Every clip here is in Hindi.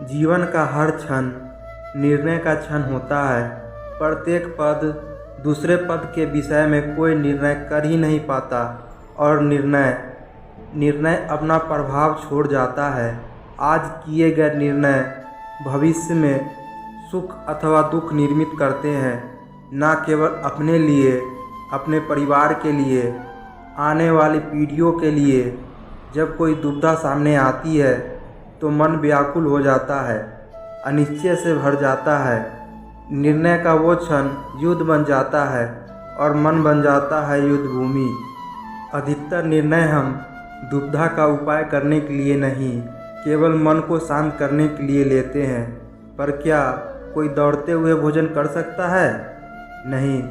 जीवन का हर क्षण निर्णय का क्षण होता है। प्रत्येक पद दूसरे पद के विषय में कोई निर्णय कर ही नहीं पाता और निर्णय अपना प्रभाव छोड़ जाता है। आज किए गए निर्णय भविष्य में सुख अथवा दुख निर्मित करते हैं, न केवल अपने लिए, अपने परिवार के लिए, आने वाली पीढ़ियों के लिए। जब कोई दुविधा सामने आती है तो मन व्याकुल हो जाता है, अनिश्चय से भर जाता है। निर्णय का वो क्षण युद्ध बन जाता है और मन बन जाता है युद्ध भूमि। अधिकतर निर्णय हम दुविधा का उपाय करने के लिए नहीं, केवल मन को शांत करने के लिए लेते हैं। पर क्या कोई दौड़ते हुए भोजन कर सकता है? नहीं।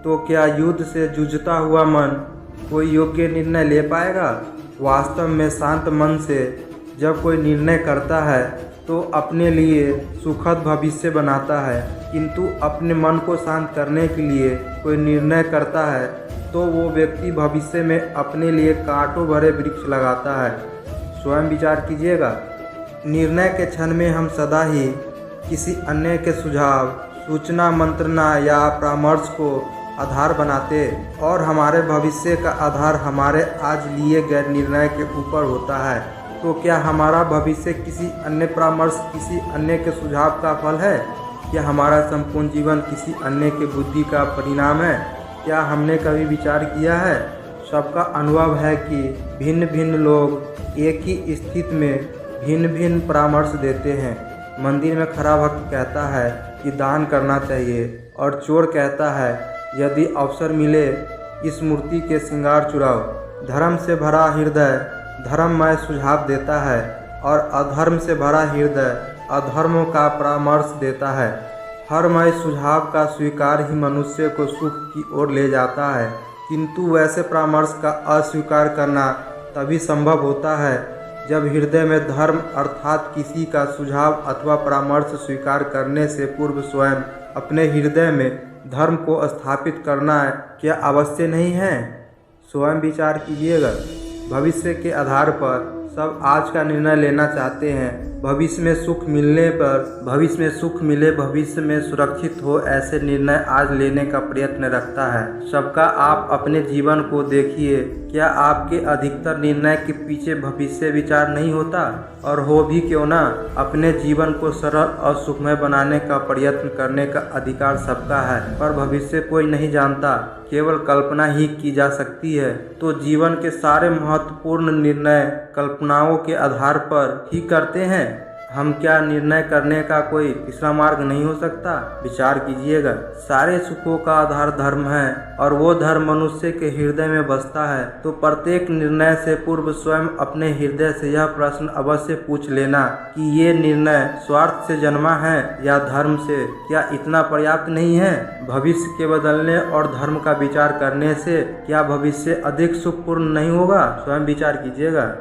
तो क्या युद्ध से जूझता हुआ मन कोई योग्य निर्णय ले पाएगा? वास्तव में शांत मन से जब कोई निर्णय करता है तो अपने लिए सुखद भविष्य बनाता है, किंतु अपने मन को शांत करने के लिए कोई निर्णय करता है तो वो व्यक्ति भविष्य में अपने लिए कांटों भरे वृक्ष लगाता है। स्वयं विचार कीजिएगा। निर्णय के क्षण में हम सदा ही किसी अन्य के सुझाव, सूचना, मंत्रणा या परामर्श को आधार बनाते और हमारे भविष्य का आधार हमारे आज लिए गए निर्णय के ऊपर होता है। तो क्या हमारा भविष्य किसी अन्य परामर्श, किसी अन्य के सुझाव का फल है? क्या हमारा संपूर्ण जीवन किसी अन्य के बुद्धि का परिणाम है? क्या हमने कभी विचार किया है? सबका अनुभव है कि भिन्न भिन्न लोग एक ही स्थिति में भिन्न भिन्न परामर्श देते हैं। मंदिर में खड़ा भक्त कहता है कि दान करना चाहिए और चोर कहता है यदि अवसर मिले इस मूर्ति के श्रृंगार चुराओ। धर्म से भरा हृदय धर्ममय सुझाव देता है और अधर्म से भरा हृदय अधर्मों का परामर्श देता है। हरमय सुझाव का स्वीकार ही मनुष्य को सुख की ओर ले जाता है, किंतु वैसे परामर्श का अस्वीकार करना तभी संभव होता है जब हृदय में धर्म अर्थात किसी का सुझाव अथवा परामर्श स्वीकार करने से पूर्व स्वयं अपने हृदय में धर्म को स्थापित करना क्या आवश्यक नहीं है? स्वयं विचार कीजिएगा। भविष्य के आधार पर सब आज का निर्णय लेना चाहते हैं। भविष्य में सुख मिले, भविष्य में सुरक्षित हो, ऐसे निर्णय आज लेने का प्रयत्न रखता है सबका। आप अपने जीवन को देखिए, क्या आपके अधिकतर निर्णय के पीछे भविष्य विचार नहीं होता? और हो भी क्यों ना, अपने जीवन को सरल और सुखमय बनाने का प्रयत्न करने का अधिकार सबका है, पर भविष्य कोई नहीं जानता, केवल कल्पना ही की जा सकती है। तो जीवन के सारे महत्वपूर्ण निर्णय कल्पनाओं के आधार पर ही करते हैं हम। क्या निर्णय करने का कोई तीसरा मार्ग नहीं हो सकता? विचार कीजिएगा। सारे सुखों का आधार धर्म है और वो धर्म मनुष्य के हृदय में बसता है। तो प्रत्येक निर्णय से पूर्व स्वयं अपने हृदय से यह प्रश्न अवश्य पूछ लेना कि ये निर्णय स्वार्थ से जन्मा है या धर्म से? क्या इतना पर्याप्त नहीं है? भविष्य के बदलने और धर्म का विचार करने से क्या भविष्य अधिक सुखपूर्ण नहीं होगा? स्वयं विचार कीजिएगा।